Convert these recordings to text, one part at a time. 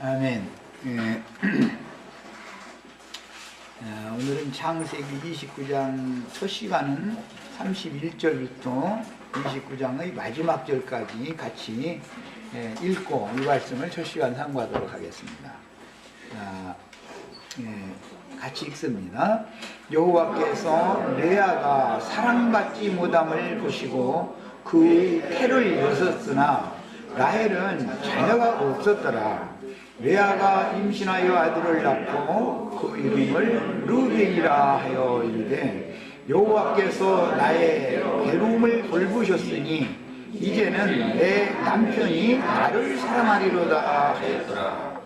아멘. 예. 오늘은 창세기 29장 첫 시간은 31절부터 29장의 마지막 절까지 같이 읽고 이 말씀을 첫 시간 상고하도록 하겠습니다. 같이 읽습니다. 여호와께서 레아가 사랑받지 못함을 보시고 그의 태를 여셨으나 라헬은 자녀가 없었더라. 레아가 임신하여 아들을 낳고 그 이름을 르벤이라 하여 이르되 여호와께서 나의 괴로움을 돌보셨으니 이제는 내 남편이 나를 사랑하리로다 하였더라.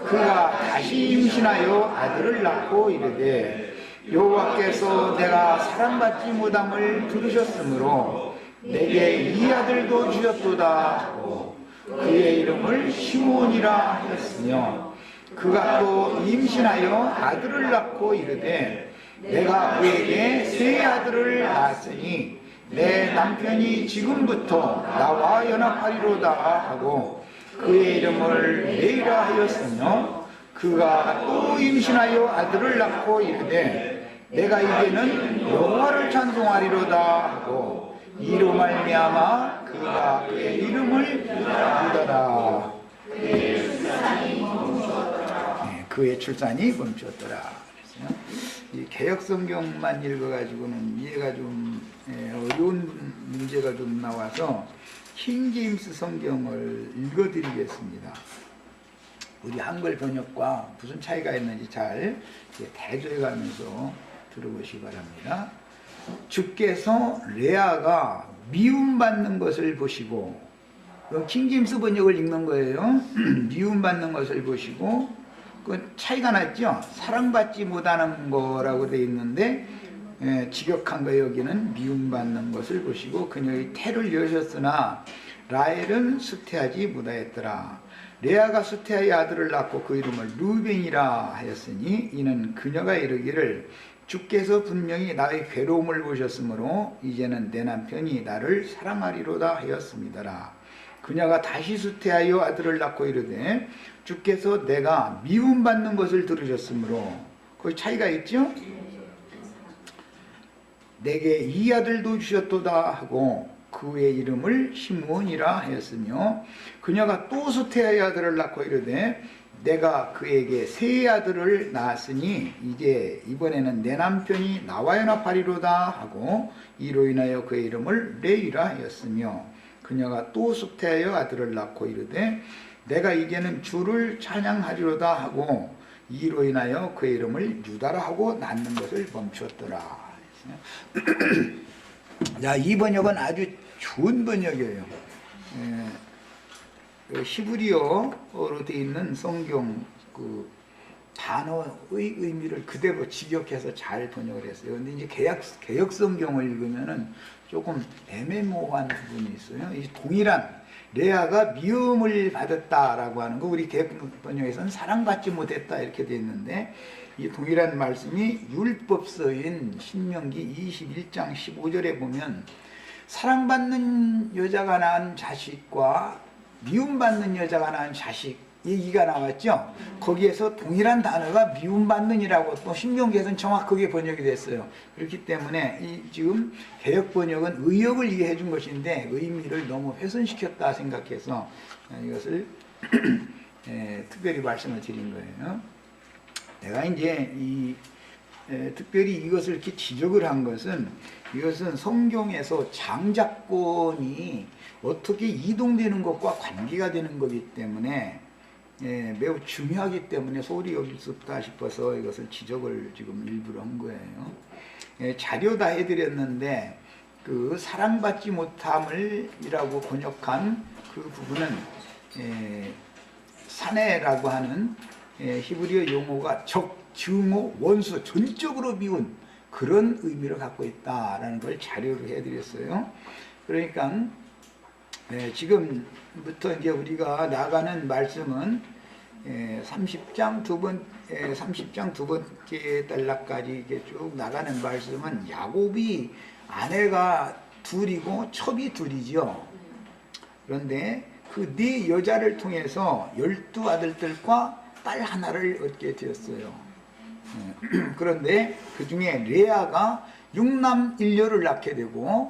그가 다시 임신하여 아들을 낳고 이르되 여호와께서 내가 사랑받지 못함을 들으셨으므로 내게 이 아들도 주셨도다 하고 그의 이름을 시몬이라 하였으며 그가 또 임신하여 아들을 낳고 이르되 내가 그에게 세 아들을 낳았으니 내 남편이 지금부터 나와 연합하리로다 하고 그의 이름을 레이라 하였으며 그가 또 임신하여 아들을 낳고 이르되 내가 이제는 여호와를 찬송하리로다 하고 이로 말미암아 그가 그의 이름을 유다라. 그의 출산이 멈추었더라. 이 개역성경만 읽어가지고는 이해가 좀 어려운 문제가 좀 나와서 킹제임스 성경을 읽어드리겠습니다. 우리 한글 번역과 무슨 차이가 있는지 잘 대조해가면서 들어보시기 바랍니다. 주께서 레아가 미움받는 것을 보시고, 킹제임스 번역을 읽는 거예요. 미움받는 것을 보시고, 그 차이가 났죠. 사랑받지 못하는 거라고 되어 있는데 직역한 거 여기는 미움받는 것을 보시고 그녀의 태를 여셨으나 라헬은 수태하지 못하였더라. 레아가 수태하여 아들을 낳고 그 이름을 르벤이라 하였으니 이는 그녀가 이르기를 주께서 분명히 나의 괴로움을 보셨으므로 이제는 내 남편이 나를 사랑하리로다 하였습니다라. 그녀가 다시 수태하여 아들을 낳고 이르되 주께서 내가 미움받는 것을 들으셨으므로, 거기 차이가 있죠? 내게 이 아들도 주셨도다 하고 그의 이름을 시므온이라 하였으며 그녀가 또 수태하여 아들을 낳고 이르되 내가 그에게 세 아들을 낳았으니 이제 이번에는 내 남편이 나와 연합하리로다 하고 이로 인하여 그의 이름을 레이라 하였으며 그녀가 또 수태하여 아들을 낳고 이르되 내가 이제는 주를 찬양하리로다 하고 이로 인하여 그의 이름을 유다라 하고 낳는 것을 멈추었더라. 자, 이 번역은 아주 좋은 번역이에요. 히브리어로 되어 있는 성경 그 단어의 의미를 그대로 직역해서 잘 번역을 했어요. 근데 이제 개역 성경을 읽으면은 조금 애매모호한 부분이 있어요. 이 동일한 레아가 미움을 받았다라고 하는 거, 우리 개역 번역에서는 사랑받지 못했다 이렇게 되어 있는데 이 동일한 말씀이 율법서인 신명기 21장 15절에 보면 사랑받는 여자가 낳은 자식과 미움받는 여자가 낳은 자식 얘기가 나왔죠. 거기에서 동일한 단어가 미움받는이라고 또 신명기에서는 정확하게 번역이 됐어요. 그렇기 때문에 지금 개역 번역은 의역을 이해해 준 것인데 의미를 너무 훼손시켰다 생각해서 이것을 특별히 말씀을 드린 거예요. 내가 이제 특별히 이것을 이렇게 지적을 한 것은 이것은 성경에서 장자권이 어떻게 이동되는 것과 관계가 되는 거기 때문에 매우 중요하기 때문에 소홀히 여길 수 없다 싶어서 이것을 지적을 지금 일부러 한 거예요. 자료 다 해드렸는데 그 사랑받지 못함을이라고 번역한 그 부분은 사내라고 하는 히브리어 용어가 적, 증오, 원수, 전적으로 미운 그런 의미를 갖고 있다라는 걸 자료로 해드렸어요. 그러니까 지금부터 이제 우리가 나가는 말씀은 30장 두 번째 단락까지 이렇게 쭉 나가는 말씀은 야곱이 아내가 둘이고 첩이 둘이죠. 그런데 그 네 여자를 통해서 12아들들과 딸 하나를 얻게 되었어요. 그런데 그 중에 레아가 6남 1녀를 낳게 되고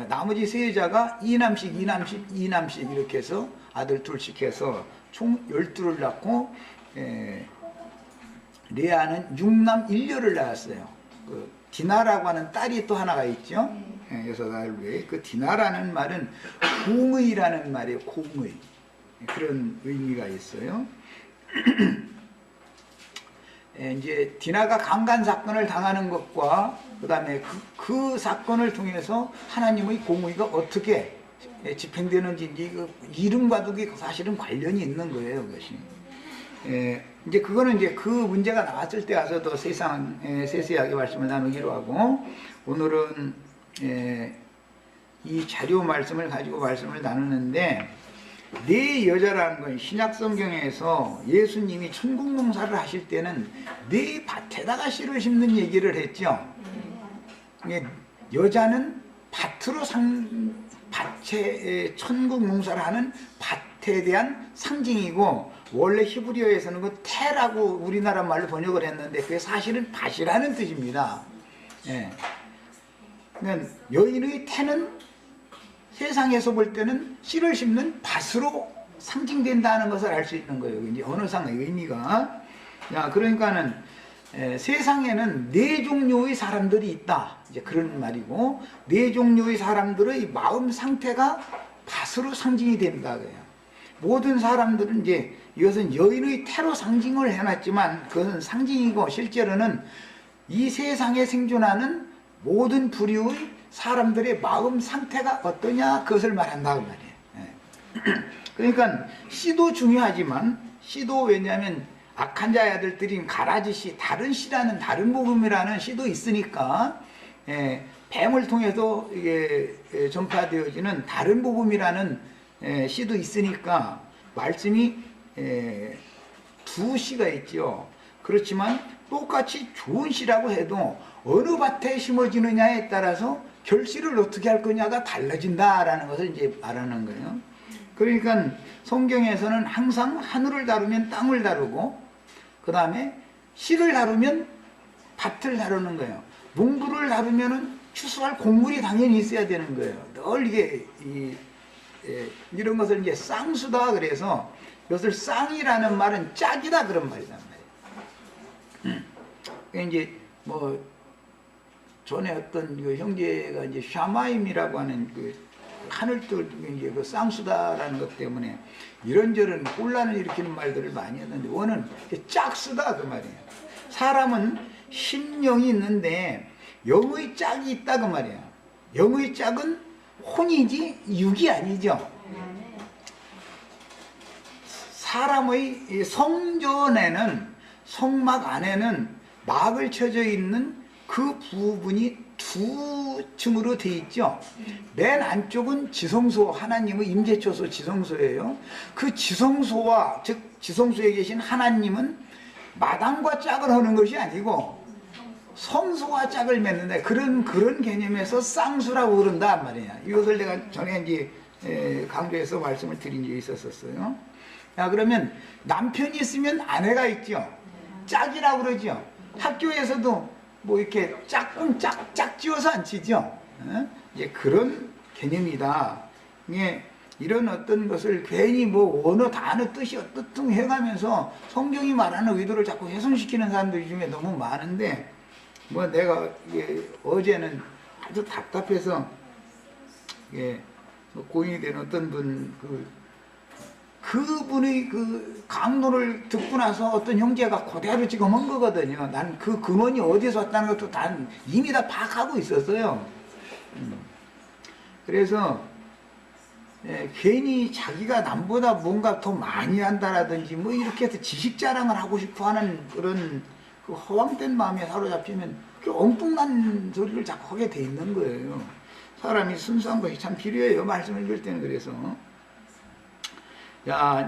나머지 세 여자가 2남씩 2남씩 2남씩 이렇게 해서 아들 둘씩 해서 총 12를 낳고 레아는 6남 1녀를 낳았어요. 그 디나라고 하는 딸이 또 하나가 있죠. 여섯 아들 외에 그 디나라는 말은 공의라는 말이에요. 공의. 그런 의미가 있어요. 이제 디나가 강간 사건을 당하는 것과 그 다음에 그 사건을 통해서 하나님의 공의가 어떻게 집행되는지 그 이름과도 사실은 관련이 있는 거예요. 그것이. 이제 그거는 이제 그 문제가 나왔을 때 와서 더 세세하게 말씀을 나누기로 하고, 오늘은 이 자료 말씀을 가지고 말씀을 나누는데, 네 여자라는 건 신약 성경에서 예수님이 천국 농사를 하실 때는 네 밭에다가 씨를 심는 얘기를 했죠. 여자는 밭으로 밭에 천국 농사를 하는 밭에 대한 상징이고, 원래 히브리어에서는 그 태라고 우리나라 말로 번역을 했는데 그게 사실은 밭이라는 뜻입니다. 그러니까 여인의 태는 세상에서 볼 때는 씨를 심는 밭으로 상징된다는 것을 알 수 있는 거예요. 이제 언어상의 의미가. 그러니까는 세상에는 네 종류의 사람들이 있다. 이제 그런 말이고, 네 종류의 사람들의 마음 상태가 밭으로 상징이 된다. 그래요. 모든 사람들은 이제 이것은 여인의 태로 상징을 해놨지만 그것은 상징이고, 실제로는 이 세상에 생존하는 모든 부류의 사람들의 마음 상태가 어떠냐 그것을 말한다고 말이에요. 그러니까 씨도 중요하지만, 씨도 왜냐하면 악한 자의 아들들인 가라지 씨, 다른 씨라는 다른 복음이라는 씨도 있으니까, 뱀을 통해서 이게 전파되어지는 다른 복음이라는 씨도 있으니까 말씀이 두 씨가 있죠. 그렇지만 똑같이 좋은 씨라고 해도 어느 밭에 심어지느냐에 따라서 결실을 어떻게 할 거냐가 달라진다라는 것을 이제 말하는 거예요. 그러니까 성경에서는 항상 하늘을 다루면 땅을 다루고, 그 다음에 씨를 다루면 밭을 다루는 거예요. 농부를 다루면은 추수할 곡물이 당연히 있어야 되는 거예요. 늘 이게 이런 것을 이제 쌍수다 그래서, 이것을 쌍이라는 말은 짝이다 그런 말이란 말이에요. 이제 뭐 전에 어떤 그 형제가 이제 샤마임이라고 하는 그 하늘들 이제 그 쌍수다라는 것 때문에 이런저런 혼란을 일으키는 말들을 많이 했는데, 원은 짝수다 그 말이에요. 사람은 심령이 있는데 영의 짝이 있다 그 말이에요. 영의 짝은 혼이지 육이 아니죠. 사람의 성전에는, 성막 안에는 막을 쳐져 있는 그 부분이 두 층으로 되어 있죠. 맨 안쪽은 지성소, 하나님의 임재초소 지성소예요. 그 지성소와, 즉 지성소에 계신 하나님은 마당과 짝을 하는 것이 아니고 성소와 짝을 맺는다. 그런 개념에서 쌍수라고 그런단 말이야. 이것을 내가 전에 이제 강조해서 말씀을 드린 적이 있었어요. 그러면 남편이 있으면 아내가 있죠. 짝이라고 그러죠. 학교에서도 뭐 이렇게 짝지어서 안 치죠. 이제 그런 개념이다. 이런 어떤 것을 괜히 뭐 언어 단어 뜻이 어떻든 해가면서 성경이 말하는 의도를 자꾸 훼손시키는 사람들이 중에 너무 많은데, 뭐 내가 어제는 아주 답답해서 고인이 된 어떤 분 그분의 그 강론을 듣고 나서 어떤 형제가 그대로 지금 한 거거든요. 난 그 근원이 어디서 왔다는 것도 난 이미 다 파악하고 있었어요. 그래서 괜히 자기가 남보다 뭔가 더 많이 한다라든지 뭐 이렇게 해서 지식 자랑을 하고 싶어 하는 그런 그 허황된 마음에 사로잡히면 그 엉뚱한 소리를 자꾸 하게 돼 있는 거예요. 사람이 순수한 것이 참 필요해요. 말씀을 읽을 때는. 그래서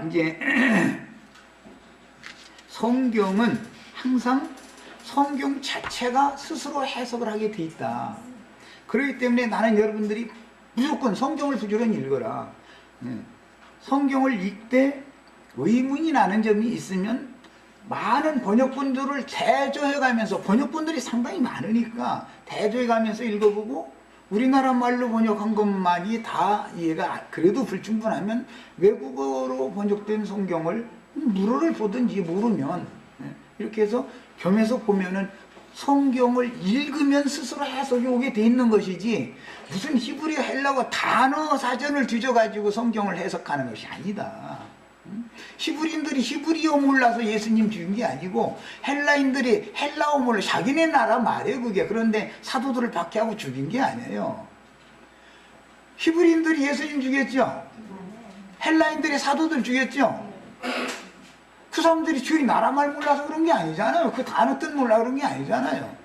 이제 성경은 항상 성경 자체가 스스로 해석을 하게 돼 있다. 그렇기 때문에 나는 여러분들이 무조건 성경을 부지런히 읽어라. 성경을 읽되 의문이 나는 점이 있으면 많은 번역본들을 대조해가면서, 번역본들이 상당히 많으니까 대조해가면서 읽어보고 우리나라 말로 번역한 것만이 다 이해가 그래도 불충분하면 외국어로 번역된 성경을 물어를 보든지 모르면 이렇게 해서 겸해서 보면은 성경을 읽으면 스스로 해석이 오게 돼 있는 것이지 무슨 히브리어 헬라어 단어 사전을 뒤져가지고 성경을 해석하는 것이 아니다. 히브리인들이 히브리어 몰라서 예수님 죽인 게 아니고 헬라인들이 헬라어 몰라 자기네 나라 말이에요 그게. 그런데 사도들을 박해하고 죽인 게 아니에요. 히브리인들이 예수님 죽였죠. 헬라인들이 사도들 죽였죠. 그 사람들이 주의 나라 말 몰라서 그런 게 아니잖아요. 그 단어 뜻 몰라 그런 게 아니잖아요.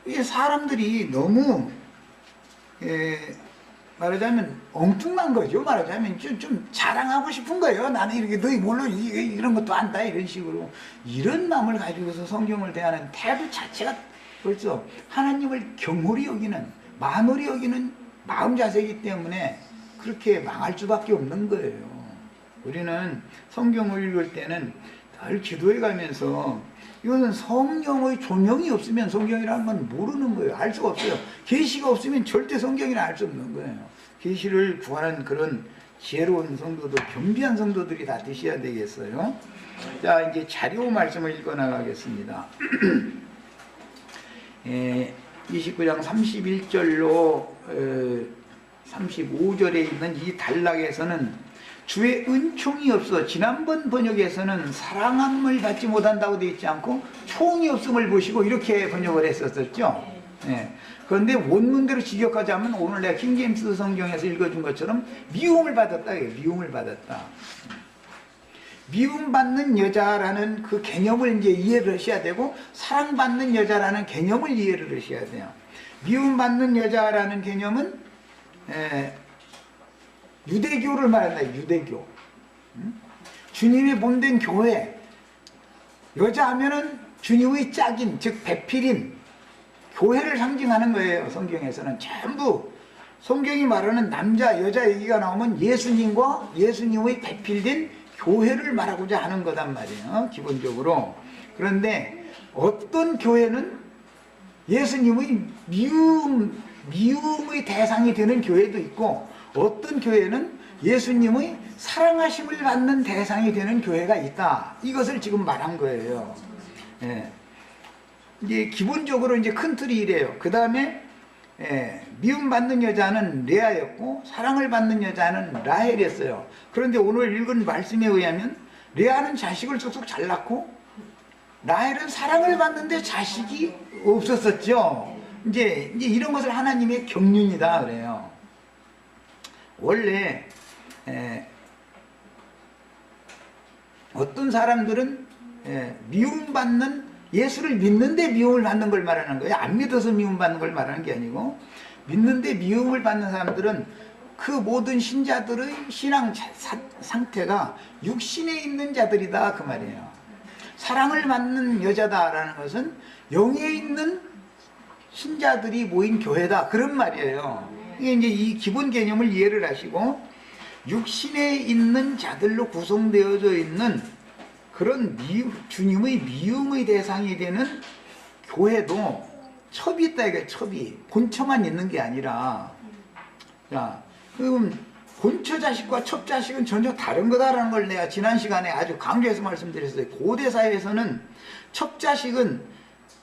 이게 사람들이 너무 말하자면 엉뚱한 거죠. 말하자면 좀 자랑하고 싶은 거예요. 나는 이렇게 너희 몰라 이런 것도 안다 이런 식으로. 이런 마음을 가지고서 성경을 대하는 태도 자체가 벌써 하나님을 경홀히 여기는, 만홀히 여기는 마음 자세이기 때문에 그렇게 망할 수밖에 없는 거예요. 우리는 성경을 읽을 때는 늘 기도해 가면서 이것은 성경의 조명이 없으면 성경이라는 건 모르는 거예요. 알 수가 없어요. 계시가 없으면 절대 성경이라 알 수 없는 거예요. 계시를 구하는 그런 지혜로운 성도들, 겸비한 성도들이 다 되셔야 되겠어요. 자, 이제 자료 말씀을 읽어 나가겠습니다. 29장 31절로 35절에 있는 이 단락에서는 주의 은총이 없어, 지난번 번역에서는 사랑함을 받지 못한다고 되어 있지 않고 총이 없음을 보시고 이렇게 번역을 했었죠. 네. 그런데 원문대로 직역하자면 오늘 내가 킹제임스 성경에서 읽어준 것처럼 미움을 받았다. 미움을 받았다. 미움받는 여자라는 그 개념을 이제 이해를 하셔야 되고, 사랑받는 여자라는 개념을 이해를 하셔야 돼요. 미움받는 여자라는 개념은 유대교를 말한다. 유대교. 주님의 몸된 교회. 여자 하면은 주님의 짝인, 즉 배필인 교회를 상징하는 거예요. 성경에서는 전부 성경이 말하는 남자 여자 얘기가 나오면 예수님과 예수님의 배필된 교회를 말하고자 하는 거단 말이에요. 기본적으로. 그런데 어떤 교회는 예수님의 미움의 대상이 되는 교회도 있고, 어떤 교회는 예수님의 사랑하심을 받는 대상이 되는 교회가 있다. 이것을 지금 말한 거예요. 예. 이제 기본적으로 이제 큰 틀이 이래요. 그 다음에 미움받는 여자는 레아였고 사랑을 받는 여자는 라헬이었어요. 그런데 오늘 읽은 말씀에 의하면 레아는 자식을 쑥쑥 잘 낳고 라헬은 사랑을 받는데 자식이 없었었죠. 이제 이런 것을 하나님의 경륜이다 그래요. 원래 어떤 사람들은 미움받는, 예수를 믿는데 미움을 받는 걸 말하는 거예요. 안 믿어서 미움받는 걸 말하는 게 아니고, 믿는데 미움을 받는 사람들은 그 모든 신자들의 신앙 상태가 육신에 있는 자들이다 그 말이에요. 사랑을 받는 여자다라는 것은 영에 있는 신자들이 모인 교회다 그런 말이에요. 이게 이제 이 기본 개념을 이해를 하시고, 육신에 있는 자들로 구성되어져 있는 그런 주님의 미움의 대상이 되는 교회도 첩이 있다 이게. 첩이 본처만 있는 게 아니라, 자, 그럼 본처 자식과 첩 자식은 전혀 다른 거다라는 걸 내가 지난 시간에 아주 강조해서 말씀드렸어요. 고대 사회에서는 첩 자식은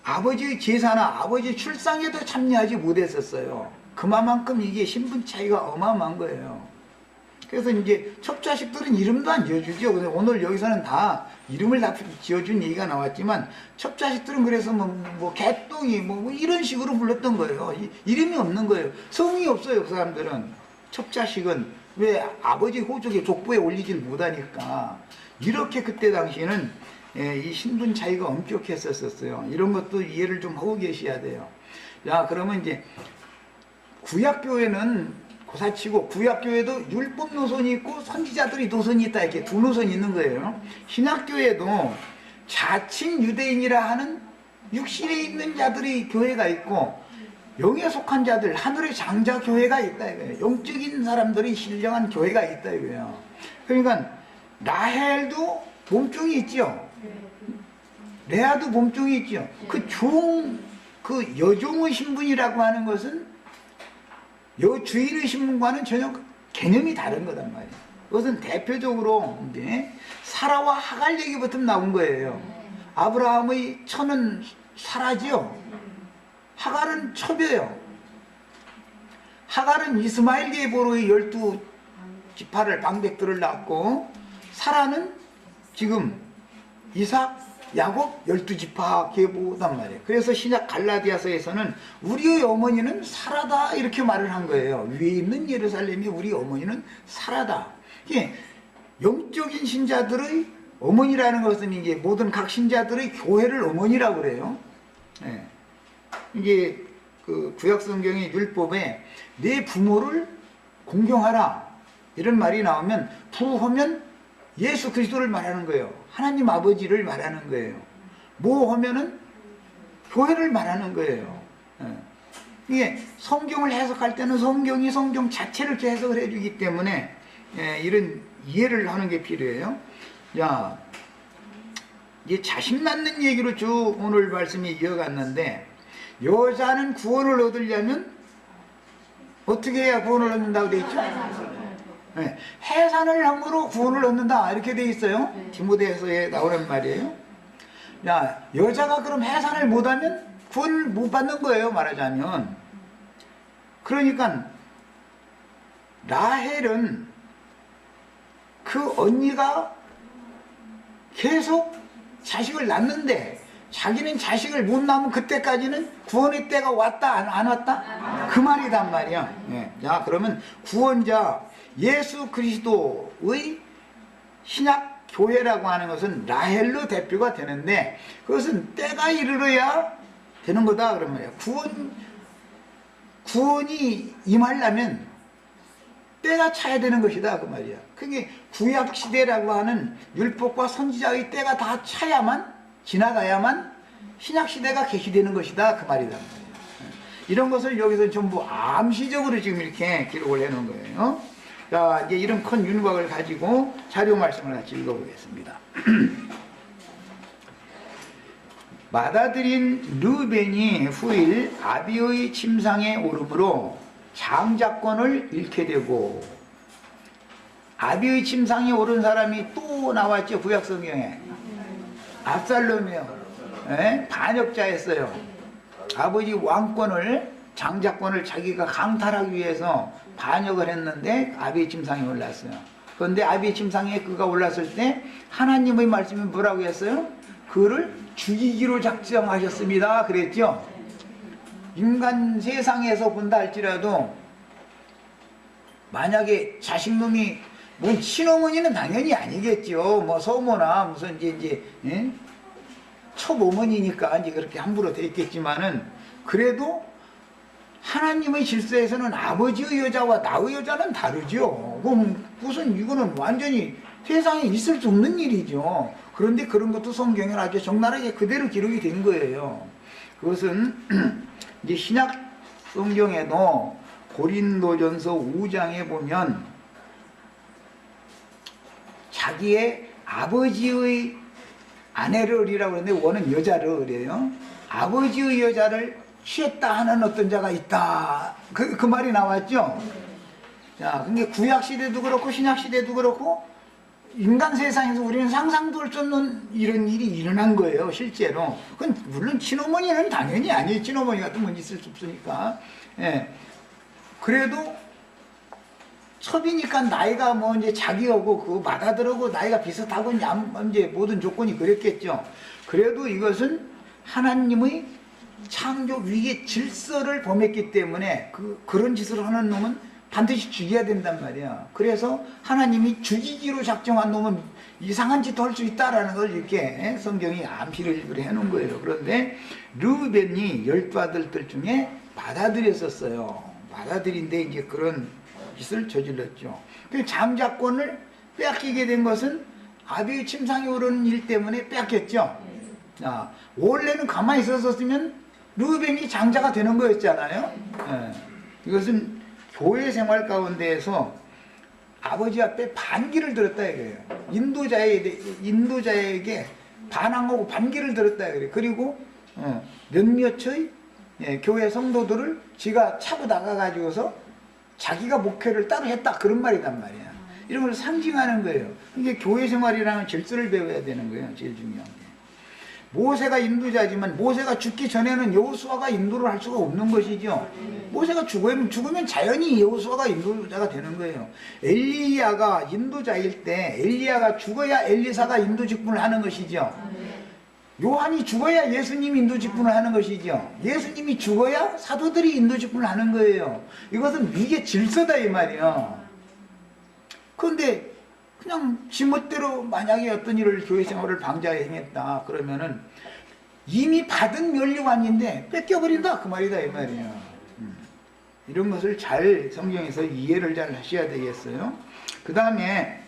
아버지의 제사나 아버지의 출상에도 참여하지 못했었어요. 그만큼 이게 신분 차이가 어마어마한 거예요. 그래서 이제 첩자식들은 이름도 안 지어주죠. 근데 오늘 여기서는 다 이름을 다 지어준 얘기가 나왔지만, 첩자식들은 그래서 뭐 개똥이 뭐 이런 식으로 불렀던 거예요. 이름이 없는 거예요. 성이 없어요. 그 사람들은. 첩자식은 왜 아버지 호족의 족보에 올리질 못하니까. 이렇게 그때 당시에는 이 신분 차이가 엄격했었어요. 이런 것도 이해를 좀 하고 계셔야 돼요. 자, 그러면 이제 구약교회는 고사치고, 구약교회도 율법 노선이 있고 선지자들이 노선이 있다 이렇게 두 노선이 있는 거예요. 신약교회도 자칭 유대인이라 하는 육신에 있는 자들이 교회가 있고, 영에 속한 자들, 하늘의 장자 교회가 있다 이거예요. 영적인 사람들이 신령한 교회가 있다 이거예요. 그러니까 라헬도 몸종이 있죠. 레아도 몸종이 있죠. 그 여종의 신분이라고 하는 것은 여주인의 신분과는 전혀 개념이 다른 거단 말이에요. 그것은 대표적으로 이제 사라와 하갈 얘기부터 나온 거예요. 아브라함의 처는 사라지요. 하갈은 첩이에요. 하갈은 이스마엘 계보로의 12지파를 방백들을 낳고, 사라는 지금 이삭, 야곱 12지파 계보단 말이에요. 그래서 신약 갈라디아서에서는 우리의 어머니는 사라다 이렇게 말을 한 거예요. 위에 있는 예루살렘이 우리 어머니는 사라다. 이게 영적인 신자들의 어머니라는 것은 이게 모든 각 신자들의 교회를 어머니라고 그래요. 네. 이게 그 구약 성경의 율법에 내 부모를 공경하라 이런 말이 나오면, 부하면 예수 그리스도를 말하는 거예요. 하나님 아버지를 말하는 거예요. 뭐 하면은 교회를 말하는 거예요. 이게 성경을 해석할 때는 성경이 성경 자체를 해석을 해주기 때문에 이런 이해를 하는 게 필요해요. 자, 이제 자식 낳는 얘기로 쭉 오늘 말씀이 이어갔는데, 여자는 구원을 얻으려면 어떻게 해야 구원을 얻는다고 되어 있죠? 네, 해산을 함으로 구원을 얻는다 이렇게 되어 있어요. 디모데후서에 나오는 말이에요. 야, 여자가 그럼 해산을 못하면 구원을 못 받는 거예요, 말하자면. 그러니까 라헬은 그 언니가 계속 자식을 낳는데, 자기는 자식을 못 낳으면 그때까지는 구원의 때가 왔다 안 왔다? 그 말이단 말이야. 네. 자, 그러면 구원자 예수 그리스도의 신약 교회라고 하는 것은 라헬로 대표가 되는데, 그것은 때가 이르러야 되는 거다 그런 말이야. 구원이 임하려면 때가 차야 되는 것이다 그 말이야. 그게 구약 시대라고 하는 율법과 선지자의 때가 다 차야만, 지나가야만 신약 시대가 개시되는 것이다 그 말이다. 이런 것을 여기서 전부 암시적으로 지금 이렇게 기록을 해놓은 거예요. 자, 이제 이런 큰 윤곽을 가지고 자료 말씀을 같이 읽어보겠습니다. 맏아들인 르벤이 후일 아비의 침상에 오름으로 장자권을 잃게 되고, 아비의 침상에 오른 사람이 또 나왔죠, 구약성경에. 압살롬이요. 네? 반역자였어요. 아버지 왕권을, 장자권을 자기가 강탈하기 위해서 반역을 했는데 아비의 침상에 올랐어요. 그런데 아비의 침상에 그가 올랐을 때 하나님의 말씀이 뭐라고 했어요? 그를 죽이기로 작정하셨습니다 그랬죠. 인간 세상에서 본다 할지라도 만약에 자식놈이, 뭐 친어머니는 당연히 아니겠죠. 뭐 서모나 무슨 이제 예? 첩어머니니까 이제 그렇게 함부로 돼 있겠지만은, 그래도 하나님의 질서에서는 아버지의 여자와 나의 여자는 다르죠. 그럼 무슨 이거는 완전히 세상에 있을 수 없는 일이죠. 그런데 그런 것도 성경에 아주 적나라하게 그대로 기록이 된 거예요. 그것은 이제 신약 성경에도 고린도전서 5장에 보면 자기의 아버지의 아내를 이라고 하는데 원은 여자를 그래요. 아버지의 여자를 취했다 하는 어떤 자가 있다. 그 말이 나왔죠. 자, 근데 구약 시대도 그렇고 신약 시대도 그렇고 인간 세상에서 우리는 상상도 할 수 없는 이런 일이 일어난 거예요, 실제로. 그건 물론 친어머니는 당연히 아니에요. 친어머니 같은 건 있을 수 없으니까. 예. 그래도 첩이니까 나이가 뭐 이제 자기하고 그 맏아들하고 나이가 비슷하고 이제 모든 조건이 그랬겠죠. 그래도 이것은 하나님의 창조 위기의 질서를 범했기 때문에 그런 짓을 하는 놈은 반드시 죽여야 된단 말이야. 그래서 하나님이 죽이기로 작정한 놈은 이상한 짓도 할 수 있다라는 걸 이렇게 성경이 암시를 해놓은 거예요. 그런데 르우벤이 12아들들 중에 맏아들이었었어요. 맏아들인데 이제 그런 짓을 저질렀죠. 그 장자권을 빼앗기게 된 것은 아비의 침상에 오르는 일 때문에 빼앗겼죠. 자, 원래는 가만히 있었으면 르우벤이 장자가 되는 거였잖아요. 예. 이것은 교회 생활 가운데에서 아버지 앞에 반기를 들었다 이거예요. 인도자에게 반항하고 반기를 들었다 이거예요. 그리고 몇몇의 교회 성도들을 지가 차고 나가가지고서 자기가 목회를 따로 했다 그런 말이단 말이야. 이런 걸 상징하는 거예요. 이게 교회 생활이라는 질서를 배워야 되는 거예요. 제일 중요한 게. 모세가 인도자지만 모세가 죽기 전에는 여호수아가 인도를 할 수가 없는 것이죠. 모세가 죽으면 자연히 여호수아가 인도자가 되는 거예요. 엘리야가 인도자일 때 엘리야가 죽어야 엘리사가 인도 직분을 하는 것이죠. 요한이 죽어야 예수님이 인도 직분을 하는 것이죠. 예수님이 죽어야 사도들이 인도 직분을 하는 거예요. 이것은 미개 질서다 이 말이에요. 그런데 그냥 지멋대로 만약에 어떤 일을 교회 생활을 방자해 행했다 그러면은 이미 받은 면류관인데 뺏겨버린다 그 말이다 이 말이에요. 이런 것을 잘 성경에서 이해를 잘 하셔야 되겠어요. 그 다음에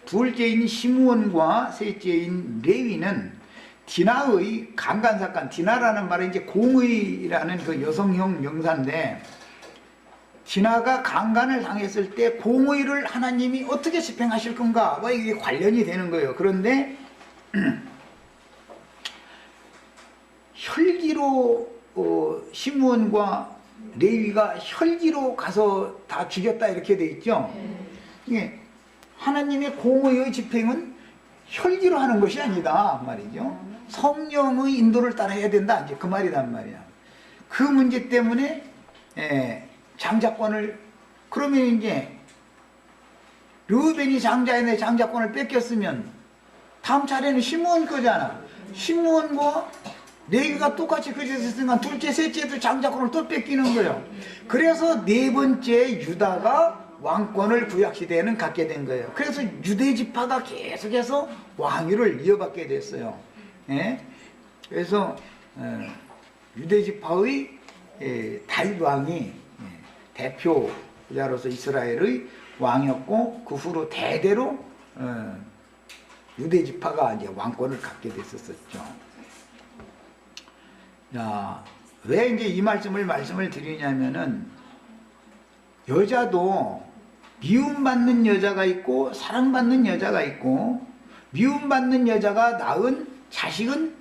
둘째인 시므온과 셋째인 레위는 디나의 강간사건, 디나라는 말은 이제 공의라는 그 여성형 명사인데, 디나가 강간을 당했을 때 공의를 하나님이 어떻게 집행하실 건가? 뭐 이게 관련이 되는 거예요. 그런데 혈기로 시므온과 레위가 혈기로 가서 다 죽였다 이렇게 돼 있죠. 이게 하나님의 공의의 집행은 혈기로 하는 것이 아니다 말이죠. 성령의 인도를 따라야 된다 이제 그 말이란 말이야. 그 문제 때문에 장자권을, 그러면 이제 르우벤이 장자인데 장자권을 뺏겼으면 다음 차례는 시므온 거잖아. 시므온과 레위가 똑같이 그 짓을 했으니까 둘째 셋째도 장자권을 또 뺏기는 거예요. 그래서 네 번째 유다가 왕권을 구약시대에는 갖게 된 거예요. 그래서 유대지파가 계속해서 왕위를 이어받게 됐어요. 그래서 유대지파의 다윗 왕이 대표자로서 이스라엘의 왕이었고, 그 후로 대대로 유대지파가 이제 왕권을 갖게 됐었죠. 자, 왜 이제 이 말씀을 드리냐면은, 여자도 미움받는 여자가 있고 사랑받는 여자가 있고, 미움받는 여자가 낳은 자식은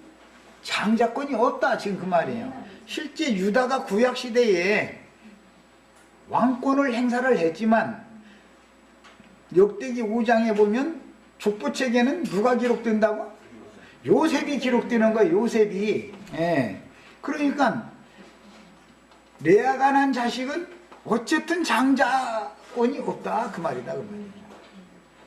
장자권이 없다 지금 그 말이에요. 실제 유다가 구약시대에 왕권을 행사를 했지만 역대기 5장에 보면 족보책에는 누가 기록된다고? 요셉이 기록되는 거예요. 요셉이. 그러니까 레아가 난 자식은 어쨌든 장자권이 없다 그 말이다 그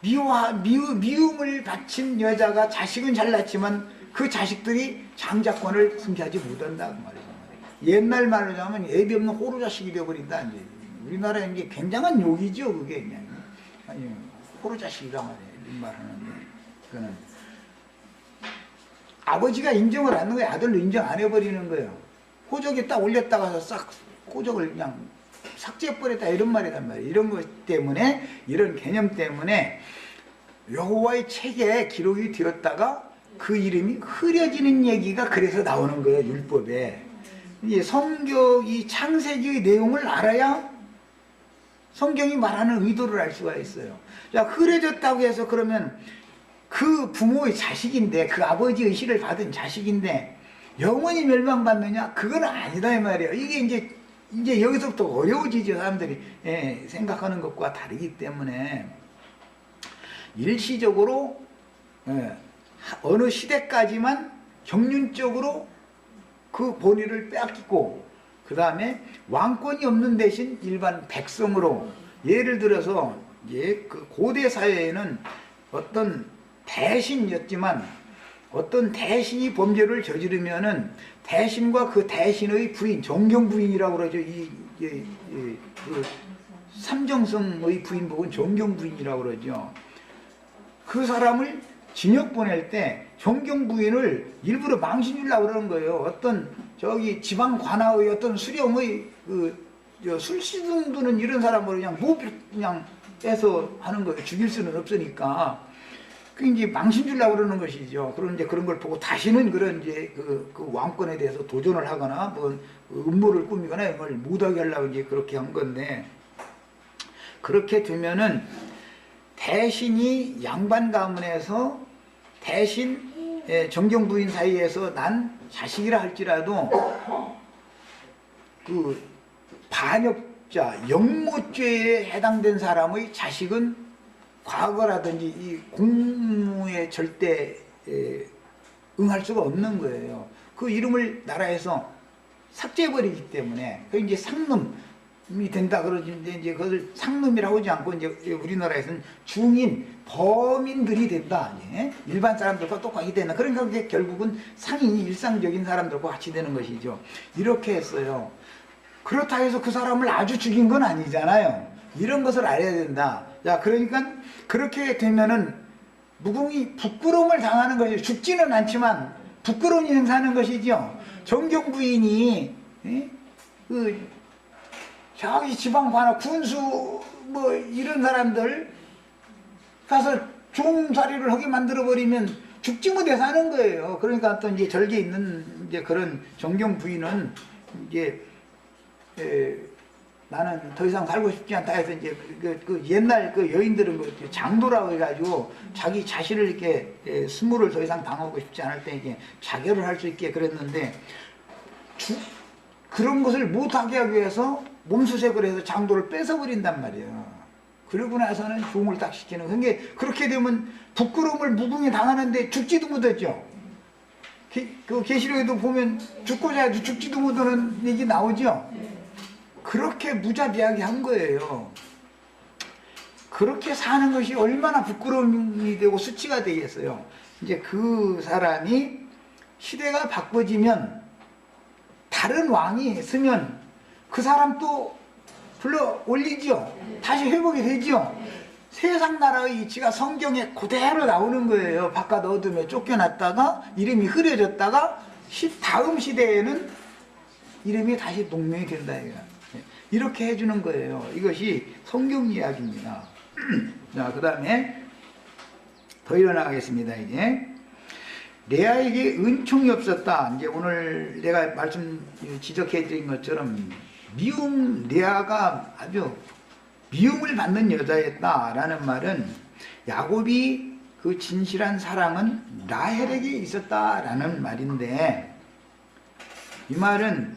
말이에요. 미움을 바친 여자가 자식은 잘 낳지만 그 자식들이 장자권을 승계하지 못한다 그 말이에요. 옛날 말로 하면 애비 없는 호루 자식이 되어버린다. 이제 우리나라에 이게 굉장한 욕이죠 그게. 그냥 아니 호루 자식이란 말이에요. 이 말하는데 그거는 아버지가 인정을 안 하는 거예요. 아들로 인정 안 해버리는 거예요. 호적에 딱 올렸다가 싹 호적을 그냥 삭제해버렸다 이런 말이란 말이에요. 이런 것 때문에, 이런 개념 때문에 여호와의 책에 기록이 되었다가 그 이름이 흐려지는 얘기가 그래서 나오는 거예요. 율법에. 이 성경, 이 창세기의 내용을 알아야 성경이 말하는 의도를 알 수가 있어요. 자, 흐려졌다고 해서 그러면 그 부모의 자식인데, 그 아버지의 시를 받은 자식인데 영원히 멸망받느냐? 그건 아니다 이 말이에요. 이게 이제 여기서부터 어려워지죠. 사람들이 생각하는 것과 다르기 때문에 일시적으로 어느 시대까지만 경륜적으로 그 본의를 빼앗기고, 그 다음에 왕권이 없는 대신 일반 백성으로, 예를 들어서 그 고대 사회에는 어떤 대신이었지만 어떤 대신이 범죄를 저지르면은 대신과 그 대신의 부인, 정경 부인이라고 그러죠. 그 삼정성의 부인 복은 정경 부인이라고 그러죠. 그 사람을 징역 보낼 때 정경 부인을 일부러 망신 주려고 그러는 거예요. 어떤 저기 지방 관아의 어떤 수령의 술 시둥두는 이런 사람을 그냥 빼서 하는 거예요. 죽일 수는 없으니까. 그 이제 망신 주려고 그러는 것이죠. 그런데 그런 걸 보고 다시는 그런 이제 그 왕권에 대해서 도전을 하거나 뭐 음모를 꾸미거나 이걸 못하게 하려고 이제 그렇게 한 건데, 그렇게 되면은 대신이 양반 가문에서 대신 정경 부인 사이에서 난 자식이라 할지라도 그 반역자 영모죄에 해당된 사람의 자식은 과거라든지 이 공무에 절대 응할 수가 없는 거예요. 그 이름을 나라에서 삭제해버리기 때문에 그 이제 상놈이 된다 그러는데 이제 그것을 상놈이라고 하지 않고 이제 우리나라에서는 중인 범인들이 된다. 예? 일반 사람들과 똑같이 된다. 그러니까 그게 결국은 상인이 일상적인 사람들과 같이 되는 것이죠. 이렇게 했어요. 그렇다 해서 그 사람을 아주 죽인 건 아니잖아요. 이런 것을 알아야 된다. 자, 그러니까 그렇게 되면은 무궁이 부끄러움을 당하는 것이죠. 죽지는 않지만 부끄러움이 행사하는 것이죠. 정경 부인이 그 저기 지방 관아 군수 뭐 이런 사람들 가서 종살이를 하게 만들어 버리면 죽지 못해 사는 거예요. 그러니까 또 이제 절개 있는 이제 그런 정경 부인은 이제 나는 더 이상 살고 싶지 않다 해서 이제 그 옛날 그 여인들은 그 장도라고 해가지고 자기 자신을 이렇게 수모를 더 이상 당하고 싶지 않을 때 이게 자결을 할 수 있게 그랬는데 그런 것을 못하게 하기 위해서 몸수색을 해서 장도를 뺏어버린단 말이에요. 그러고 나서는 종을 딱 시키는. 그게 그렇게 되면 부끄러움을 무궁히 당하는데 죽지도 못했죠. 그 계시록에도 보면 죽고자 해도 죽지도 못하는 얘기 나오죠. 그렇게 무자비하게 한 거예요. 그렇게 사는 것이 얼마나 부끄러움이 되고 수치가 되겠어요. 이제 그 사람이 시대가 바꿔지면 다른 왕이 있으면 그 사람 또 불러 올리죠. 다시 회복이 되죠. 세상 나라의 이치가 성경에 그대로 나오는 거예요. 바깥 어둠에 쫓겨났다가 이름이 흐려졌다가 다음 시대에는 이름이 다시 농명이 된다. 이렇게 해주는 거예요. 이것이 성경 이야기입니다. 자, 그 다음에 더 일어나겠습니다. 이제 레아에게 은총이 없었다. 이제 오늘 내가 말씀 지적해 드린 것처럼 레아가 아주 미움을 받는 여자였다라는 말은 야곱이 그 진실한 사랑은 라헬에게 있었다라는 말인데 이 말은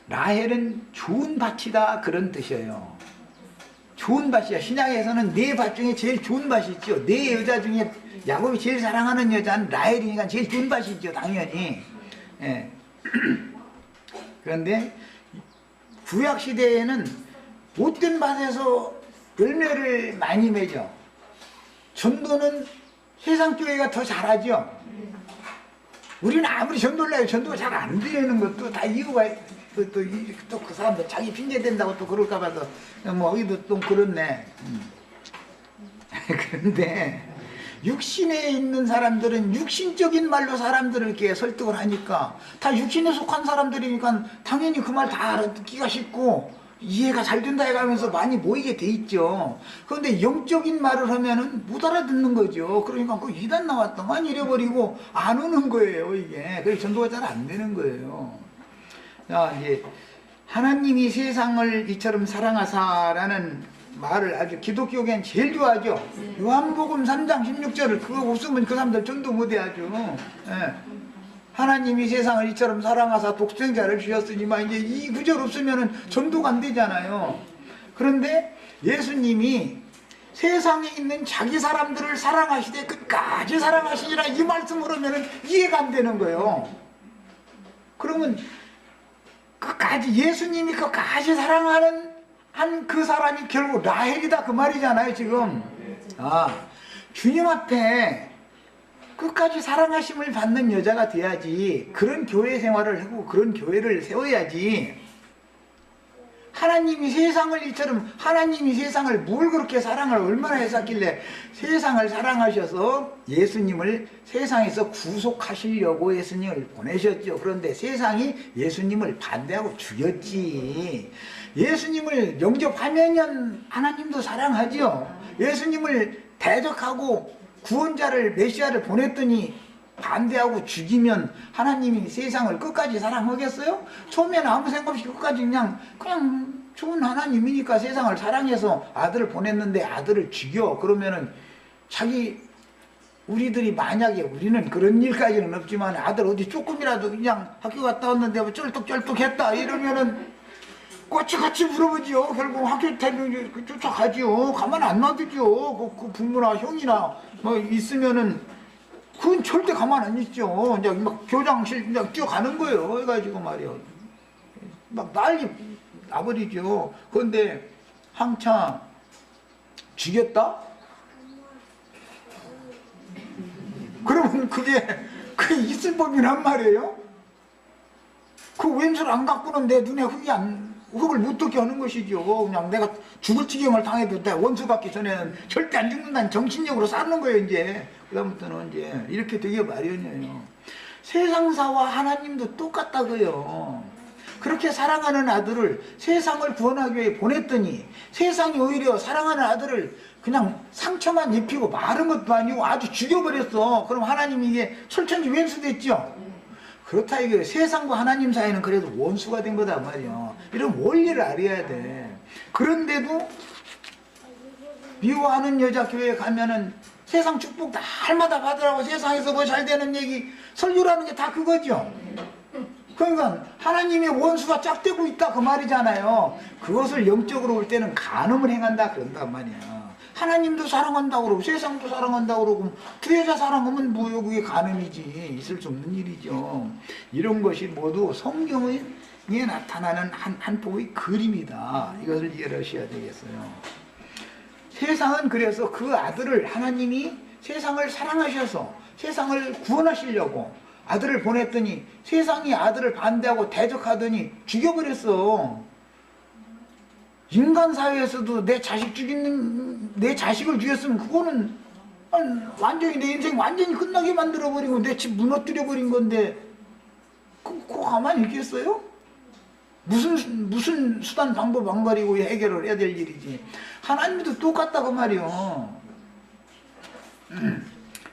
라헬은 좋은 밭이다 그런 뜻이에요. 좋은 밭이야. 신약에서는 네 밭 중에 제일 좋은 밭이 있죠. 네 여자 중에 야곱이 제일 사랑하는 여자는 라헬이니까 제일 좋은 밭이죠. 당연히. 그런데 구약 시대에는 못된 밭에서 열매를 많이 맺어. 전도는 세상 교회가 더 잘하죠. 우리는 아무리 전도를 해요. 전도가 잘 안 되는 것도 다 이유가 또 그 사람들 자기 핑계 댄다고 또 그럴까 봐서 뭐 여기도 또 그렇네. 그런데 육신에 있는 사람들은 육신적인 말로 사람들을 이렇게 설득을 하니까 다 육신에 속한 사람들이니까 당연히 그 말 다 듣기가 쉽고 이해가 잘 된다 해가면서 많이 모이게 돼 있죠. 그런데 영적인 말을 하면은 못 알아듣는 거죠. 그러니까 그 이단 나왔더만 이래버리고 안 오는 거예요, 이게. 그래서 전도가 잘 안 되는 거예요. 자, 이제 하나님이 세상을 이처럼 사랑하사라는 말을 아주 기독교계는 제일 좋아하죠. 요한복음 3장 16절을 그거 없으면 그 사람들 전도 못해 아주. 하나님이 세상을 이처럼 사랑하사 독생자를 주셨으니만 이제 이 구절 없으면 전도가 안 되잖아요. 그런데 예수님이 세상에 있는 자기 사람들을 사랑하시되 끝까지 사랑하시니라 이 말씀을 하면 이해가 안 되는 거예요. 그러면 끝까지 예수님이 끝까지 사랑하는 한 그 사람이 결국 라헬이다 그 말이잖아요 지금. 주님 앞에 끝까지 사랑하심을 받는 여자가 돼야지. 그런 교회 생활을 하고 그런 교회를 세워야지. 하나님이 세상을 이처럼 하나님이 세상을 뭘 그렇게 사랑을 얼마나 했었길래 세상을 사랑하셔서 예수님을 세상에서 구속하시려고 예수님을 보내셨죠. 그런데 세상이 예수님을 반대하고 죽였지. 예수님을 영접하면 하나님도 사랑하죠. 예수님을 대적하고 구원자를 메시아를 보냈더니 반대하고 죽이면 하나님이 세상을 끝까지 사랑하겠어요? 처음에는 아무 생각 없이 끝까지 그냥 좋은 하나님이니까 세상을 사랑해서 아들을 보냈는데 아들을 죽여. 그러면은 우리들이 만약에 우리는 그런 일까지는 없지만 아들 어디 조금이라도 그냥 학교 갔다 왔는데 뭐 쩔뚝쩔뚝했다 이러면은 꼬치같이 물어보지요. 결국 학교 다니면 쫓아가지요. 가만 안 놔두죠. 그 부모나 형이나 뭐 있으면은 그건 절대 가만 안 있죠. 그냥 막 교장실 그냥 뛰어가는 거예요. 해가지고 말이요. 막 난리 나버리죠. 그런데 한참 죽였다? 그러면 그게 있을 법이란 말이에요. 그 왼수를 안 갖고는 내 눈에 흙을 못 듣게 하는 것이죠. 그냥 내가 죽을 지경을 당해도 내 원수 갖기 전에는 절대 안 죽는다는 정신력으로 쌓는 거예요. 이제 그다음부터는 이제 이렇게 되게 마련이에요. 세상사와 하나님도 똑같다고요. 그렇게 사랑하는 아들을 세상을 구원하기 위해 보냈더니 세상이 오히려 사랑하는 아들을 그냥 상처만 입히고 마른 것도 아니고 아주 죽여버렸어. 그럼 하나님이 이게 철천지 왼수됐죠. 그렇다 이거예요. 세상과 하나님 사이는 그래도 원수가 된 거다 말이야. 이런 원리를 알아야 돼. 그런데도 미워하는 여자 교회에 가면은 세상 축복 날마다 받으라고 세상에서 뭐 잘 되는 얘기 설교라는 게 다 그거죠. 그러니까 하나님의 원수가 짝대고 있다 그 말이잖아요. 그것을 영적으로 볼 때는 간음을 행한다 그런단 말이야. 하나님도 사랑한다고 그러고 세상도 사랑한다고 그러고 두 여자 사랑하면 뭐요? 그게 간음이지. 있을 수 없는 일이죠. 이런 것이 모두 성경에 나타나는 한 폭의 그림이다. 이것을 이해하셔야 되겠어요. 세상은 그래서 그 아들을 하나님이 세상을 사랑하셔서 세상을 구원하시려고 아들을 보냈더니 세상이 아들을 반대하고 대적하더니 죽여버렸어. 인간 사회에서도 내 자식을 죽였으면 그거는 완전히 내 인생 완전히 끝나게 만들어버리고 내 집 무너뜨려버린 건데 그거 가만히 있겠어요? 무슨 수단 방법 안 가리고 해결을 해야 될 일이지. 하나님도 똑같다 그 말이요.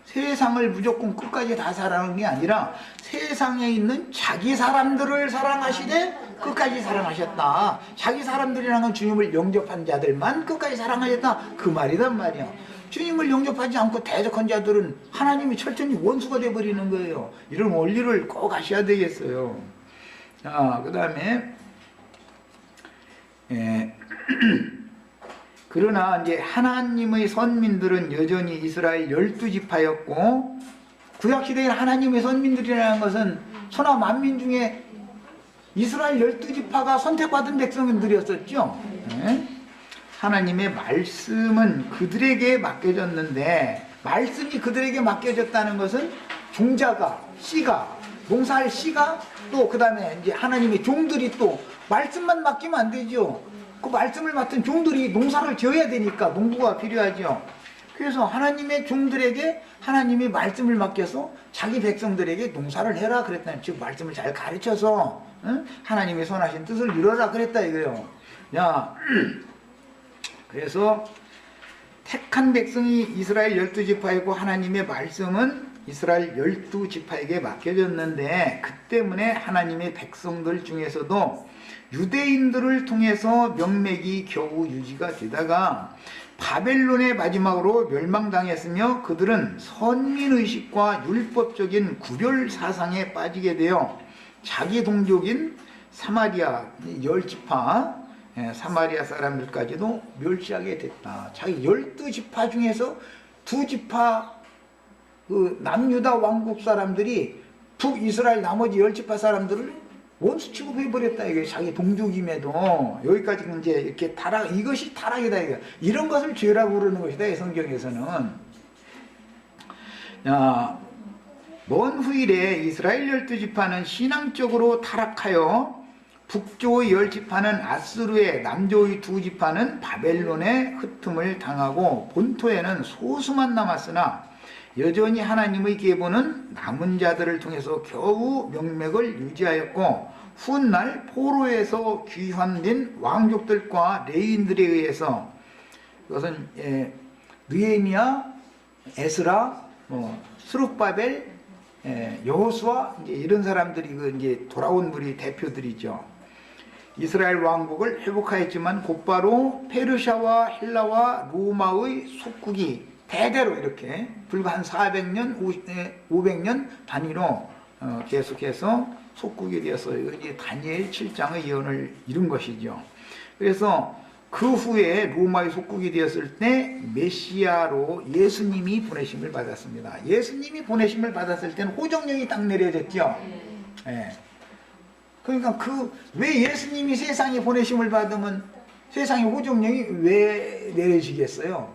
세상을 무조건 끝까지 다 사랑하는 게 아니라 세상에 있는 자기 사람들을 사랑하시되 끝까지 사랑하셨다. 자기 사람들이라는 건 주님을 영접한 자들만 끝까지 사랑하셨다. 그 말이란 말이야. 주님을 영접하지 않고 대적한 자들은 하나님이 철저히 원수가 되어버리는 거예요. 이런 원리를 꼭 아셔야 되겠어요. 자, 그 다음에 그러나 이제 하나님의 선민들은 여전히 이스라엘 12지파였고 구약시대에 하나님의 선민들이라는 것은 천하 만민 중에 이스라엘 12지파가 선택받은 백성들이었었죠. 하나님의 말씀은 그들에게 맡겨졌는데 말씀이 그들에게 맡겨졌다는 것은 종자가 씨가 농사할 씨가 또 그 다음에 이제 하나님의 종들이 또 말씀만 맡기면 안 되죠. 그 말씀을 맡은 종들이 농사를 지어야 되니까 농부가 필요하죠. 그래서 하나님의 종들에게 하나님이 말씀을 맡겨서 자기 백성들에게 농사를 해라 그랬다는, 즉 말씀을 잘 가르쳐서 하나님의 선하신 뜻을 이루어라 그랬다 이거예요. 야, 그래서 택한 백성이 이스라엘 12지파이고 하나님의 말씀은 이스라엘 12지파에게 맡겨졌는데 그 때문에 하나님의 백성들 중에서도 유대인들을 통해서 명맥이 겨우 유지가 되다가 바벨론의 마지막으로 멸망당했으며 그들은 선민의식과 율법적인 구별사상에 빠지게 되어 자기 동족인 사마리아 10지파 사마리아 사람들까지도 멸시하게 됐다. 자기 12지파 중에서 2지파 그 남유다 왕국 사람들이 북이스라엘 나머지 10지파 사람들을 원수 취급해버렸다 이게 자기 동족임에도. 여기까지 이제 이렇게 타락, 이것이 타락이다 이거. 이런 것을 죄라고 부르는 것이다 이 성경에서는. 먼 후일에 이스라엘 12지파는 신앙적으로 타락하여 북조의 10지파는 아수르의, 남조의 2지파는 바벨론의 흩음을 당하고 본토에는 소수만 남았으나 여전히 하나님의 계보는 남은 자들을 통해서 겨우 명맥을 유지하였고 훗날 포로에서 귀환된 왕족들과 레위인들에 의해서, 그것은 느헤미야, 에스라, 스룹바벨, 여호수아 이제 이런 사람들이 이제 돌아온 분이 대표들이죠. 이스라엘 왕국을 회복하였지만 곧바로 페르시아와 헬라와 로마의 속국이 대대로 이렇게 불과 한 400년, 500년 단위로 계속해서 속국이 되었어요. 이게 다니엘 7장의 예언을 이룬 것이죠. 그래서 그 후에 로마의 속국이 되었을 때 메시아로 예수님이 보내심을 받았습니다. 예수님이 보내심을 받았을 때는 호정령이 딱 내려졌죠. 예. 그러니까 왜 예수님이 세상에 보내심을 받으면 세상에 호정령이 왜 내려지겠어요?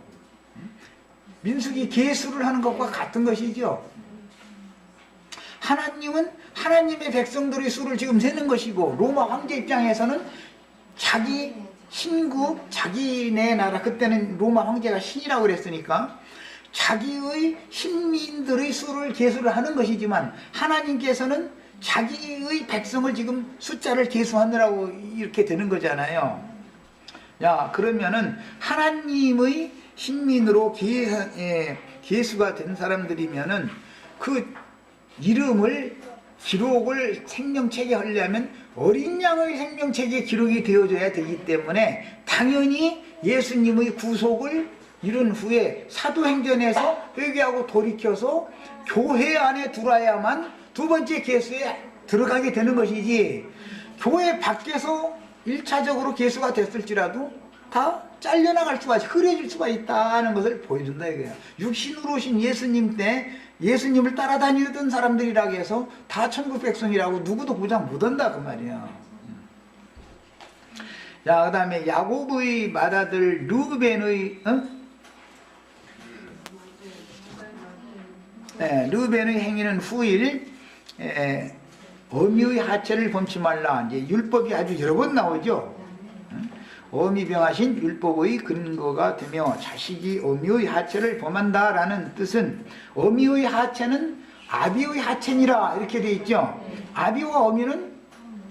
민수기 계수를 하는 것과 같은 것이죠. 하나님은 하나님의 백성들의 수를 지금 세는 것이고, 로마 황제 입장에서는 자기 신국, 자기네 나라, 그때는 로마 황제가 신이라고 그랬으니까 자기의 신민들의 수를 계수를 하는 것이지만, 하나님께서는 자기의 백성을 지금 숫자를 계수하느라고 이렇게 되는 거잖아요. 야, 그러면은 하나님의 신민으로 계수가 된 사람들이면은 그 이름을 기록을 생명책에 하려면 어린 양의 생명책에 기록이 되어져야 되기 때문에 당연히 예수님의 구속을 이룬 후에 사도행전에서 회개하고 돌이켜서 교회 안에 들어와야만 두 번째 계수에 들어가게 되는 것이지, 교회 밖에서 1차적으로 계수가 됐을지라도 다 잘려나갈 수가, 흐려질 수가 있다는 것을 보여준다 이거예요. 육신으로 오신 예수님 때 예수님을 따라다니던 사람들이라고 해서 다 천국 백성이라고 누구도 보장 못한다 그 말이야. 자, 그 다음에 야곱의 맏아들 르우벤의 르우벤의 행위는 후일 어미의 하체를 범치 말라. 이제 율법이 아주 여러 번 나오죠. 어미 병하신 율법의 근거가 되며 자식이 어미의 하체를 범한다라는 뜻은, 어미의 하체는 아비의 하체니라 이렇게 돼 있죠. 아비와 어미는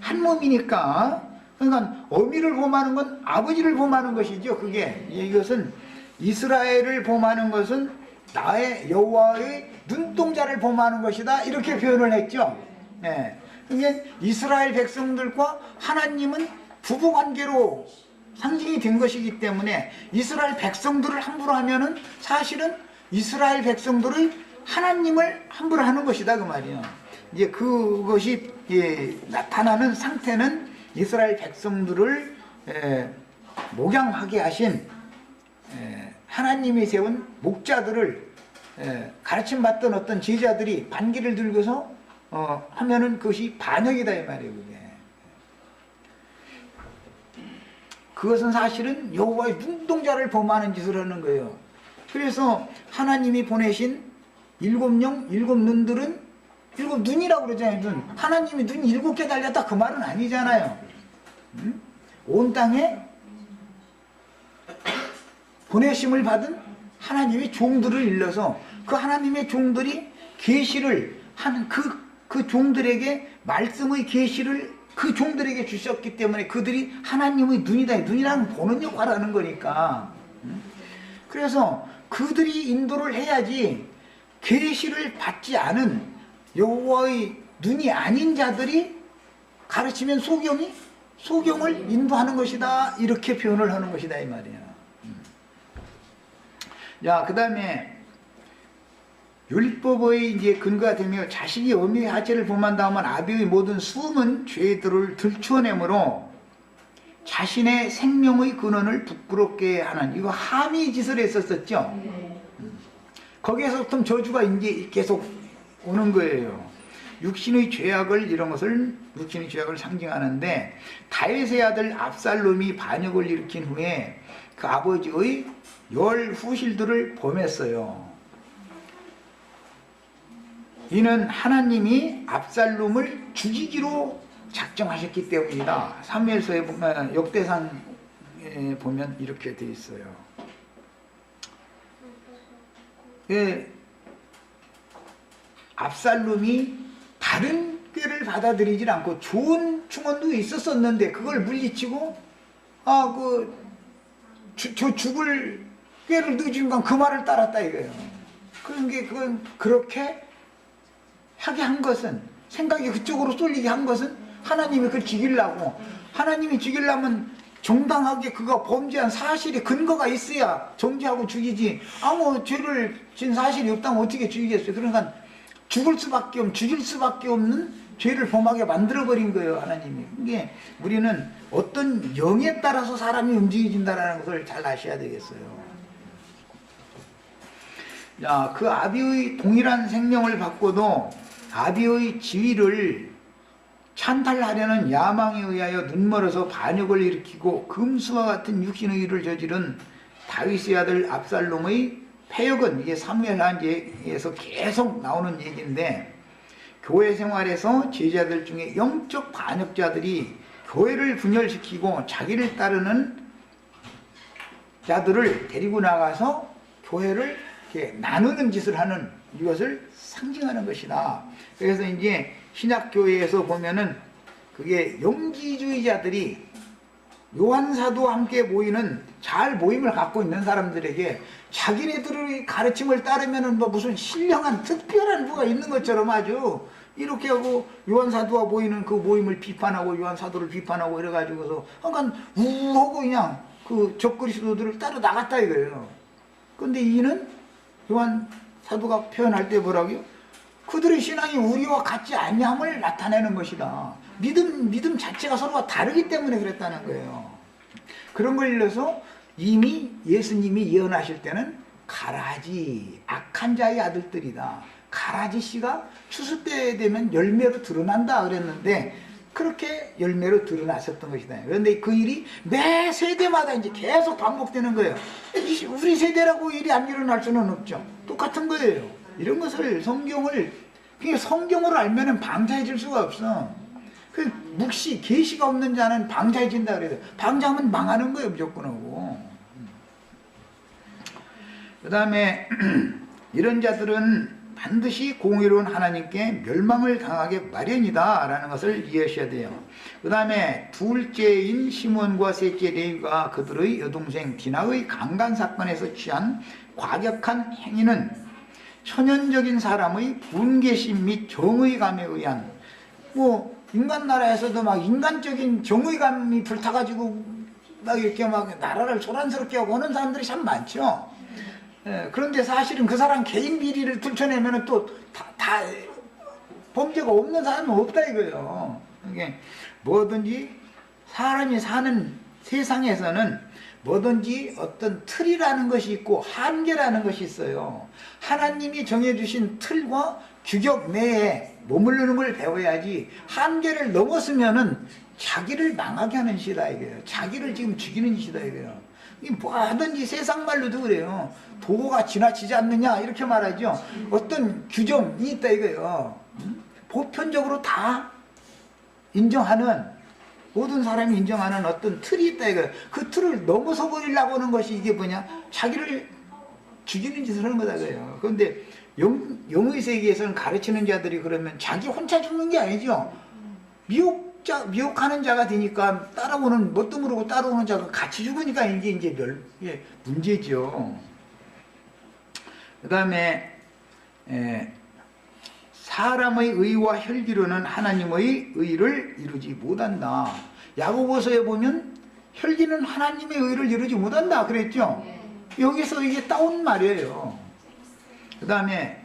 한 몸이니까, 그러니까 어미를 범하는 건 아버지를 범하는 것이죠. 그게 이것은 이스라엘을 범하는 것은 나의 여호와의 눈동자를 범하는 것이다 이렇게 표현을 했죠. 네. 그게 이스라엘 백성들과 하나님은 부부관계로 상징이 된 것이기 때문에 이스라엘 백성들을 함부로 하면은 사실은 이스라엘 백성들의 하나님을 함부로 하는 것이다 그 말이에요. 이제 그것이 나타나는 상태는 이스라엘 백성들을 목양하게 하신 하나님이 세운 목자들을 가르침 받던 어떤 제자들이 반기를 들고서 하면은 그것이 반역이다 이 말이에요. 그게. 그것은 사실은 여호와의 눈동자를 범하는 짓을 하는 거예요. 그래서 하나님이 보내신 일곱 영, 일곱 눈들은 일곱 눈이라고 그러잖아요. 눈. 하나님이 눈 7개 달렸다 그 말은 아니잖아요. 온 땅에 보내심을 받은 하나님의 종들을 일러서 그 하나님의 종들이 계시를 하는 그 종들에게 말씀의 계시를 그 종들에게 주셨기 때문에 그들이 하나님의 눈이다. 눈이라는 보는 역할을 하는 거니까. 그래서 그들이 인도를 해야지 계시를 받지 않은 여호와의 눈이 아닌 자들이 가르치면 소경을 인도하는 것이다 이렇게 표현을 하는 것이다 이 말이야. 자, 그 다음에 율법의 이제 근거가 되며 자식이 어미의 하체를 범한다면 아비의 모든 숨은 죄들을 들추어내므로 자신의 생명의 근원을 부끄럽게 하는, 이거 함의 짓을 했었었죠. 거기에서부터 저주가 이제 계속 오는 거예요. 육신의 죄악을, 이런 것을 육신의 죄악을 상징하는데, 다윗의 아들 압살롬이 반역을 일으킨 후에 그 아버지의 10 후실들을 범했어요. 이는 하나님이 압살롬을 죽이기로 작정하셨기 때문이다. 사무엘서에 보면, 역대상에 보면 이렇게 되어 있어요. 압살롬이 다른 꾀를 받아들이질 않고 좋은 충원도 있었었는데 그걸 물리치고 저 죽을 꾀를 늦은 건 그 말을 따랐다 이거예요. 그건 그렇게 하게 한 것은, 생각이 그쪽으로 쏠리게 한 것은 하나님이 그걸 죽이려고. 하나님이 죽이려면 정당하게 그가 범죄한 사실이 근거가 있어야 정죄하고 죽이지. 아무 죄를 진 사실이 없다면 어떻게 죽이겠어요? 그러니까 죽일 수밖에 없는 죄를 범하게 만들어버린 거예요, 하나님이. 이게 우리는 어떤 영에 따라서 사람이 움직여진다는 것을 잘 아셔야 되겠어요. 자, 그 아비의 동일한 생명을 받고도 아비의 지위를 찬탈하려는 야망에 의하여 눈멀어서 반역을 일으키고 금수와 같은 육신의 일을 저지른 다윗의 아들 압살롬의 패역은, 이게 사무엘하기에서 계속 나오는 얘기인데, 교회 생활에서 제자들 중에 영적 반역자들이 교회를 분열시키고 자기를 따르는 자들을 데리고 나가서 교회를 이렇게 나누는 짓을 하는, 이것을 상징하는 것이다. 그래서 이제 신약교회에서 보면은 그게 영지주의자들이 요한사도와 함께 모이는, 잘 모임을 갖고 있는 사람들에게 자기네들의 가르침을 따르면은 뭐 무슨 신령한 특별한 뭐가 있는 것처럼 아주 이렇게 하고 요한사도와 모이는 그 모임을 비판하고 요한사도를 비판하고 이래가지고서 약간 우하고 그냥 그 적그리스도들을 따로 나갔다 이거예요. 근데 이는 요한사도가 표현할 때 뭐라고요? 그들의 신앙이 우리와 같지 아니함을 나타내는 것이다. 믿음 자체가 서로가 다르기 때문에 그랬다는 거예요. 그런 걸 일러서 이미 예수님이 예언하실 때는 가라지, 악한 자의 아들들이다. 가라지 씨가 추수 때 되면 열매로 드러난다 그랬는데 그렇게 열매로 드러났었던 것이다. 그런데 그 일이 매 세대마다 이제 계속 반복되는 거예요. 우리 세대라고 일이 안 일어날 수는 없죠. 똑같은 거예요. 이런 것을 성경으로 알면은 방자해질 수가 없어. 그 묵시, 계시가 없는 자는 방자해진다 그래요. 방자하면 망하는 거예요, 무조건하고. 그 다음에 이런 자들은 반드시 공의로운 하나님께 멸망을 당하게 마련이다 라는 것을 이해하셔야 돼요. 그 다음에 둘째인 시몬과 셋째 레위가 그들의 여동생 디나의 강간 사건에서 취한 과격한 행위는 천연적인 사람의 분개심 및 정의감에 의한, 뭐 인간 나라에서도 막 인간적인 정의감이 불타가지고 막 이렇게 막 나라를 소란스럽게 하고 오는 사람들이 참 많죠. 그런데 사실은 그 사람 개인 비리를 들춰내면 또 다 범죄가 없는 사람은 없다 이거예요. 이게 뭐든지 사람이 사는 세상에서는 뭐든지 어떤 틀이라는 것이 있고 한계라는 것이 있어요. 하나님이 정해주신 틀과 규격 내에 머무르는 걸 배워야지, 한계를 넘었으면은 자기를 망하게 하는 짓이다 이거예요. 자기를 지금 죽이는 짓이다 이거예요. 이 뭐든지 세상 말로도 그래요. 도가 지나치지 않느냐 이렇게 말하죠. 어떤 규정이 있다 이거예요. 보편적으로 다 인정하는, 모든 사람이 인정하는 어떤 틀이 있다 이거예요. 그 틀을 넘어서 버리려고 하는 것이 이게 뭐냐, 자기를 죽이는 짓을 하는 거다 그래요. 그런데 영의 세계에서는 가르치는 자들이 그러면 자기 혼자 죽는 게 아니죠. 미혹하는 자가 되니까 따라오는, 뭣도 모르고 따라오는 자가 같이 죽으니까 이게 문제죠. 그 다음에 사람의 의와 혈기로는 하나님의 의를 이루지 못한다. 야고보서에 보면 혈기는 하나님의 의를 이루지 못한다 그랬죠. 여기서 이게 따온 말이에요. 그 다음에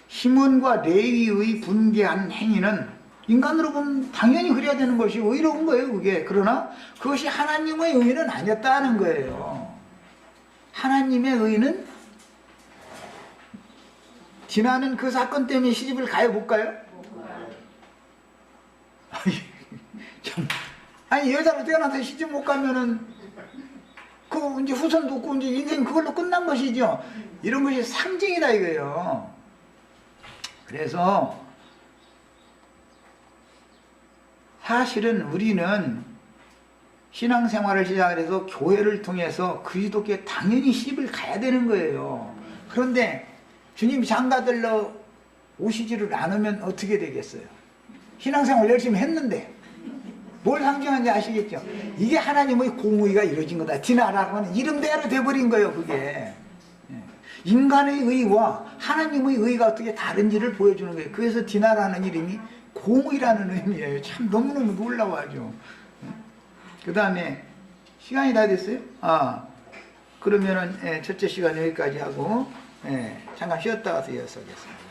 시몬과 레위의 분개한 행위는 인간으로 보면 당연히 그래야 되는 것이 의로운 거예요 그게. 그러나 그것이 하나님의 의는 아니었다는 거예요. 하나님의 의는, 디나는 그 사건 때문에 시집을 가요 못 가요? 아니 여자로 태어나서 시집 못 가면은 그 이제 후손도 없고 이제 인생 그걸로 끝난 것이죠. 이런 것이 상징이다 이거예요. 그래서 사실은 우리는 신앙생활을 시작해서 교회를 통해서 그리스도께 당연히 시집을 가야 되는 거예요. 그런데 주님이 장가들러 오시지를 않으면 어떻게 되겠어요? 신앙생활 열심히 했는데 뭘 상징하는지 아시겠죠? 이게 하나님의 공의가 이루어진 거다. 디나라고 하는 이름대로 돼버린 거예요 그게. 인간의 의와 하나님의 의가 어떻게 다른지를 보여주는 거예요. 그래서 디나라는 이름이 공이라는 의미예요. 참 너무너무 놀라워하죠. 그 다음에 시간이 다 됐어요? 그러면은 첫째 시간 여기까지 하고 잠깐 쉬었다 가서 이어서겠습니다.